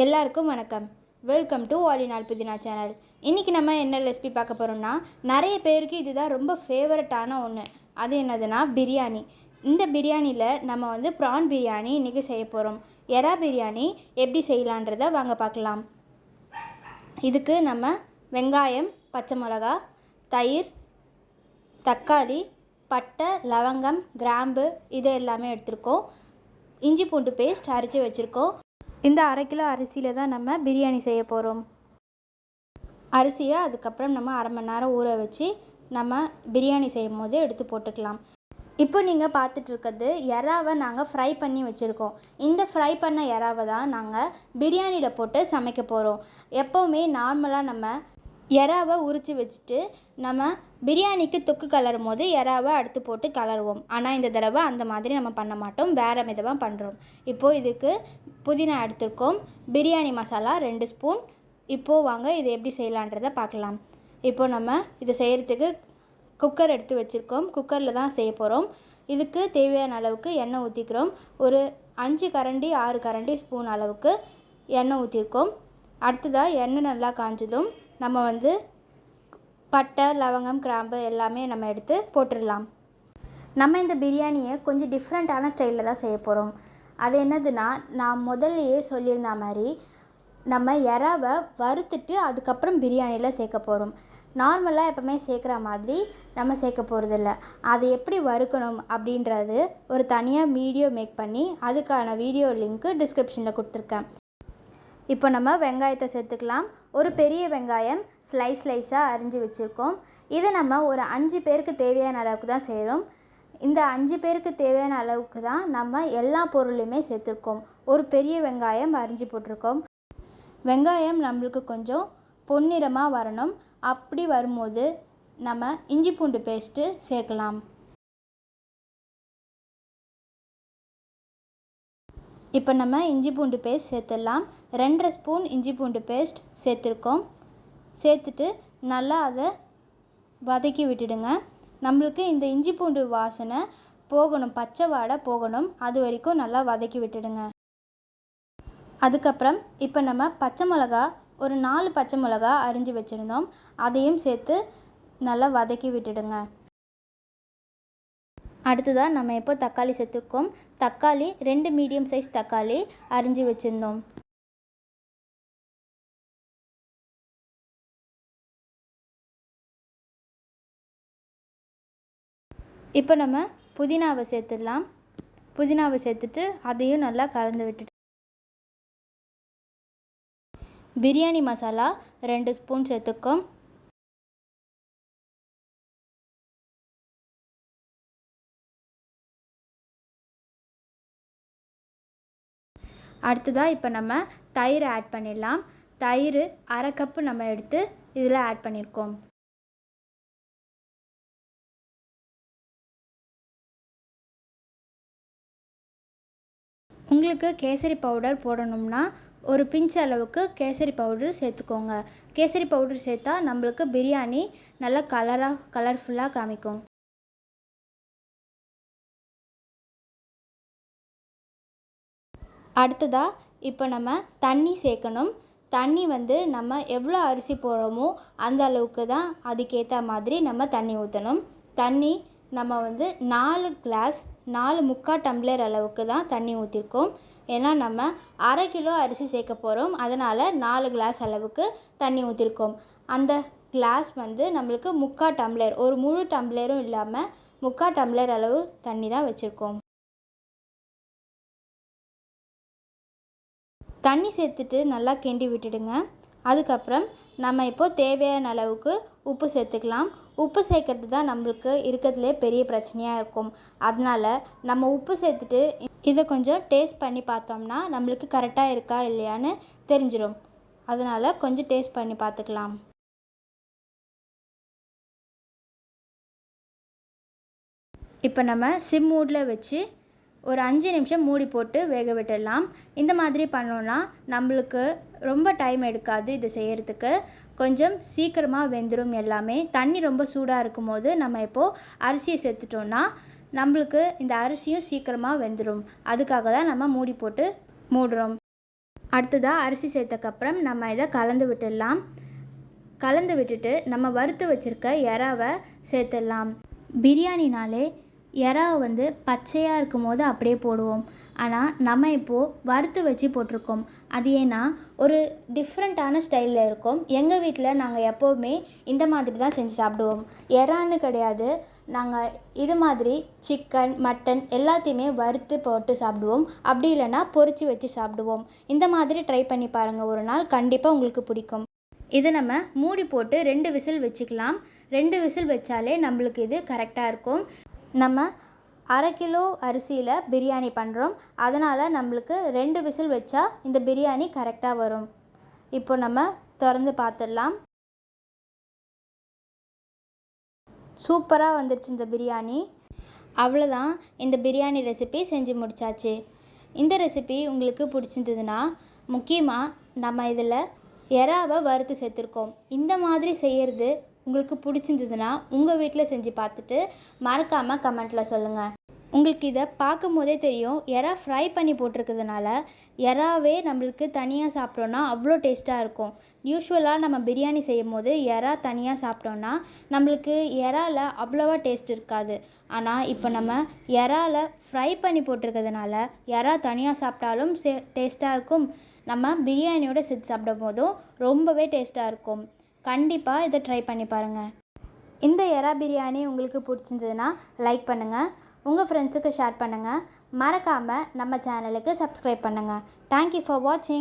எல்லாருக்கும் வணக்கம். Welcome to all in all புதினா சேனல். இன்றைக்கி நம்ம என்ன ரெசிபி பார்க்க போகிறோம்னா, நிறைய பேருக்கு இதுதான் ரொம்ப ஃபேவரட்டான ஒன்று. அது என்னதுன்னா பிரியாணி. இந்த பிரியாணியில் நம்ம வந்து ப்ரான் பிரியாணி இன்றைக்கி செய்ய போகிறோம். எறா பிரியாணி எப்படி செய்யலான்றதை வாங்க பார்க்கலாம். இதுக்கு நம்ம வெங்காயம், பச்சை மிளகா, தயிர், தக்காளி, பட்டை, லவங்கம், கிராம்பு இது எல்லாமே எடுத்துருக்கோம். இஞ்சி பூண்டு பேஸ்ட் அரைச்சி வச்சுருக்கோம். இந்த 1/2 கிலோ அரிசியில் தான் நம்ம பிரியாணி செய்ய போகிறோம். அரிசியை அதுக்கப்புறம் நம்ம 1/2 மணி நேரம் ஊற வச்சு நம்ம பிரியாணி செய்யும் போது எடுத்து போட்டுக்கலாம். இப்போ நீங்கள் பார்த்துட்ருக்கிறது எறாவை நாங்கள் ஃப்ரை பண்ணி வச்சுருக்கோம். இந்த ஃப்ரை பண்ண எறாவை தான் நாங்கள் பிரியாணியில் போட்டு சமைக்க போகிறோம். எப்போவுமே நார்மலாக நம்ம எறாவை உரித்து வச்சுட்டு நம்ம பிரியாணிக்கு தொக்கு கலரும் போது எறாவை அடுத்து போட்டு கலருவோம். ஆனால் இந்த தடவை அந்த மாதிரி நம்ம பண்ண மாட்டோம், வேறு விதமாக பண்ணுறோம். இப்போது இதுக்கு புதினா எடுத்துருக்கோம், பிரியாணி மசாலா 2 ஸ்பூன். இப்போது வாங்க இது எப்படி செய்யலான்றதை பார்க்கலாம். இப்போது நம்ம இதை செய்கிறதுக்கு குக்கர் எடுத்து வச்சுருக்கோம். குக்கரில் தான் செய்ய போகிறோம். இதுக்கு தேவையான அளவுக்கு எண்ணெய் ஊற்றிக்கிறோம். ஒரு 5 கரண்டி 6 கரண்டி ஸ்பூன் அளவுக்கு எண்ணெய் ஊற்றிருக்கோம். அடுத்ததாக எண்ணெய் நல்லா காஞ்சதும் நம்ம வந்து பட்டை, லவங்கம், கிராம்பு எல்லாமே நம்ம எடுத்து போட்டுடலாம். நம்ம இந்த பிரியாணியை கொஞ்சம் டிஃப்ரெண்ட்டான ஸ்டைலில் தான் செய்ய போகிறோம். அது என்னதுன்னா, நான் முதல்லையே சொல்லியிருந்த மாதிரி நம்ம எறாவை வறுத்துட்டு அதுக்கப்புறம் பிரியாணியில் சேர்க்க போகிறோம். நார்மலாக எப்போவுமே சேர்க்குற மாதிரி நம்ம சேர்க்க போகிறதில்ல. அதை எப்படி வறுக்கணும் அப்படின்றது ஒரு தனியாக வீடியோ மேக் பண்ணி அதுக்கான வீடியோ லிங்க்கு டிஸ்கிரிப்ஷனில் கொடுத்துருக்கேன். இப்போ நம்ம வெங்காயத்தை சேர்த்துக்கலாம். ஒரு பெரிய வெங்காயம் ஸ்லைஸாக அரிஞ்சு வச்சுருக்கோம். இதை நம்ம ஒரு 5 பேருக்கு தேவையான அளவுக்கு தான் செய்கிறோம். இந்த 5 பேருக்கு தேவையான அளவுக்கு தான் நம்ம எல்லா பொருளையுமே சேர்த்துருக்கோம். ஒரு பெரிய வெங்காயம் அரிஞ்சு போட்டிருக்கோம். வெங்காயம் நம்மளுக்கு கொஞ்சம் பொன்னிறமாக வரணும். அப்படி வரும்போது நம்ம இஞ்சி பூண்டு பேஸ்ட்டு சேர்க்கலாம். இப்போ நம்ம இஞ்சி பூண்டு பேஸ்ட் சேர்த்துடலாம். 2.5 ஸ்பூன் இஞ்சி பூண்டு பேஸ்ட் சேர்த்துருக்கோம். சேர்த்துட்டு நல்லா அதை வதக்கி விட்டுடுங்க. நம்மளுக்கு இந்த இஞ்சி பூண்டு வாசனை போகணும், பச்சை வாடை போகணும், அது வரைக்கும் நல்லா வதக்கி விட்டுடுங்க. அதுக்கப்புறம் இப்போ நம்ம பச்சை மிளகா ஒரு 4 பச்சை மிளகா அரிஞ்சு வச்சுருந்தோம், அதையும் சேர்த்து நல்லா வதக்கி விட்டுடுங்க. அடுத்ததாக நம்ம இப்போ தக்காளி சேர்த்துருக்கோம். தக்காளி 2 மீடியம் சைஸ் தக்காளி அரிஞ்சு வச்சுருந்தோம். இப்போ நம்ம புதினாவை சேர்த்துடலாம். புதினாவை சேர்த்துட்டு அதையும் நல்லா கலந்து விட்டுட்டு பிரியாணி மசாலா 2 ஸ்பூன் சேர்த்துக்கோம். அடுத்ததாக இப்போ நம்ம தயிர் ஆட் பண்ணிடலாம். தயிர் 1/2 கப்பு நம்ம எடுத்து இதில் ஆட் பண்ணியிருக்கோம். உங்களுக்கு கேசரி பவுடர் போடணும்னா ஒரு பிஞ்ச் அளவுக்கு கேசரி பவுடர் சேர்த்துக்கோங்க. கேசரி பவுடர் சேர்த்தா நம்மளுக்கு பிரியாணி நல்லா கலர்ஃபுல்லாக காமிக்கும். அடுத்ததாக இப்போ நம்ம தண்ணி சேர்க்கணும். தண்ணி வந்து நம்ம எவ்வளோ அரிசி போடுறோமோ அந்த அளவுக்கு தான் அதுக்கேற்ற மாதிரி நம்ம தண்ணி ஊற்றணும். தண்ணி நம்ம வந்து 4 கிளாஸ் 4 டம்ளர் அளவுக்கு தான் தண்ணி ஊற்றிருக்கோம். ஏன்னா நம்ம 1/2 கிலோ அரிசி சேர்க்க போகிறோம், அதனால் 4 கிளாஸ் அளவுக்கு தண்ணி ஊற்றிருக்கோம். அந்த கிளாஸ் வந்து நம்மளுக்கு 3/4 டம்ளர், ஒரு முழு டம்ளரும் இல்லாமல் 3/4 டம்ளர் அளவு தண்ணி தான் வச்சுருக்கோம். தண்ணி சேர்த்துட்டு நல்லா கிண்டி விட்டுடுங்க. அதுக்கப்புறம் நம்ம இப்போது தேவையான அளவுக்கு உப்பு சேர்த்துக்கலாம். உப்பு சேர்க்கறது தான் நம்மளுக்கு இருக்கிறதுலே பெரிய பிரச்சனையாக இருக்கும். அதனால் நம்ம உப்பு சேர்த்துட்டு இதை கொஞ்சம் டேஸ்ட் பண்ணி பார்த்தோம்னா நம்மளுக்கு கரெக்டாக இருக்கா இல்லையான்னு தெரிஞ்சிடும். அதனால் கொஞ்சம் டேஸ்ட் பண்ணி பார்த்துக்கலாம். இப்போ நம்ம சிம் மூடில் வச்சு ஒரு 5 நிமிஷம் மூடி போட்டு வேக விட்டுடலாம். இந்த மாதிரி பண்ணோன்னா நம்மளுக்கு ரொம்ப டைம் எடுக்காது. இது செய்கிறதுக்கு கொஞ்சம் சீக்கிரமாக வெந்துடும் எல்லாமே. தண்ணி ரொம்ப சூடாக இருக்கும் போது நம்ம இப்போது அரிசியை சேர்த்துட்டோன்னா நம்மளுக்கு இந்த அரிசியும் சீக்கிரமாக வெந்துடும். அதுக்காக தான் நம்ம மூடி போட்டு மூடுறோம். அடுத்ததாக அரிசி சேர்த்தக்கப்புறம் நம்ம இதை கலந்து விட்டுடலாம். கலந்து விட்டுட்டு நம்ம வறுத்து வச்சுருக்க எறாவை சேர்த்துடலாம். பிரியாணினாலே எறாவை வந்து பச்சையாக இருக்கும் போது அப்படியே போடுவோம். ஆனால் நம்ம இப்போது வறுத்து வச்சு போட்டிருக்கோம். அது ஏன்னா ஒரு டிஃப்ரெண்ட்டான ஸ்டைலில் இருக்கும். எங்கள் வீட்டில் நாங்கள் எப்போவுமே இந்த மாதிரி தான் செஞ்சு சாப்பிடுவோம். எறான்னு கிடையாது, நாங்கள் இது மாதிரி சிக்கன், மட்டன் எல்லாத்தையுமே வறுத்து போட்டு சாப்பிடுவோம். அப்படி இல்லைன்னா பொரித்து வச்சு சாப்பிடுவோம். இந்த மாதிரி ட்ரை பண்ணி பாருங்கள், ஒரு நாள் கண்டிப்பாக உங்களுக்கு பிடிக்கும். இதை நம்ம மூடி போட்டு 2 விசில் வச்சுக்கலாம். 2 விசில் வச்சாலே நம்மளுக்கு இது கரெக்டாக இருக்கும். நம்ம 1/2 கிலோ அரிசியில் பிரியாணி பண்ணுறோம். அதனால் நம்மளுக்கு 2 விசில் வச்சா இந்த பிரியாணி கரெக்டாக வரும். இப்போ நம்ம திறந்து பார்த்துடலாம். சூப்பராக வந்துடுச்சு இந்த பிரியாணி. அவ்வளோதான், இந்த பிரியாணி ரெசிபி செஞ்சு முடிச்சாச்சு. இந்த ரெசிபி உங்களுக்கு பிடிச்சிருந்ததுன்னா, முக்கியமாக நம்ம இதில் எறாவை வறுத்து சேர்த்துருக்கோம். இந்த மாதிரி செய்கிறது உங்களுக்கு பிடிச்சிருந்ததுன்னா உங்கள் வீட்டில் செஞ்சு பார்த்துட்டு மறக்காமல் கமெண்ட்டில் சொல்லுங்கள். உங்களுக்கு இதை பார்க்கும் போதே தெரியும், எறா ஃப்ரை பண்ணி போட்டிருக்கிறதுனால எறாவே நம்மளுக்கு தனியாக சாப்பிட்டோன்னா அவ்வளோ டேஸ்ட்டாக இருக்கும். யூஸ்வலாக நம்ம பிரியாணி செய்யும் போது எறா தனியாக சாப்பிட்டோன்னா நம்மளுக்கு எறாவில் அவ்வளோவா டேஸ்ட் இருக்காது. ஆனால் இப்போ நம்ம எறாவில் ஃப்ரை பண்ணி போட்டிருக்கிறதுனால எறா தனியாக சாப்பிட்டாலும் டேஸ்ட்டாக இருக்கும். நம்ம பிரியாணியோடு சேர்த்து சாப்பிடும் போதும் ரொம்பவே டேஸ்ட்டாக இருக்கும். கண்டிப்பாக இதை ட்ரை பண்ணி பாருங்கள். இந்த எறா பிரியாணி உங்களுக்கு பிடிச்சிருந்ததுன்னா லைக் பண்ணுங்கள், உங்கள் ஃப்ரெண்ட்ஸுக்கு ஷேர் பண்ணுங்கள். மறக்காமல் நம்ம சேனலுக்கு சப்ஸ்கிரைப் பண்ணுங்கள். தேங்க்யூ ஃபார் வாட்சிங்.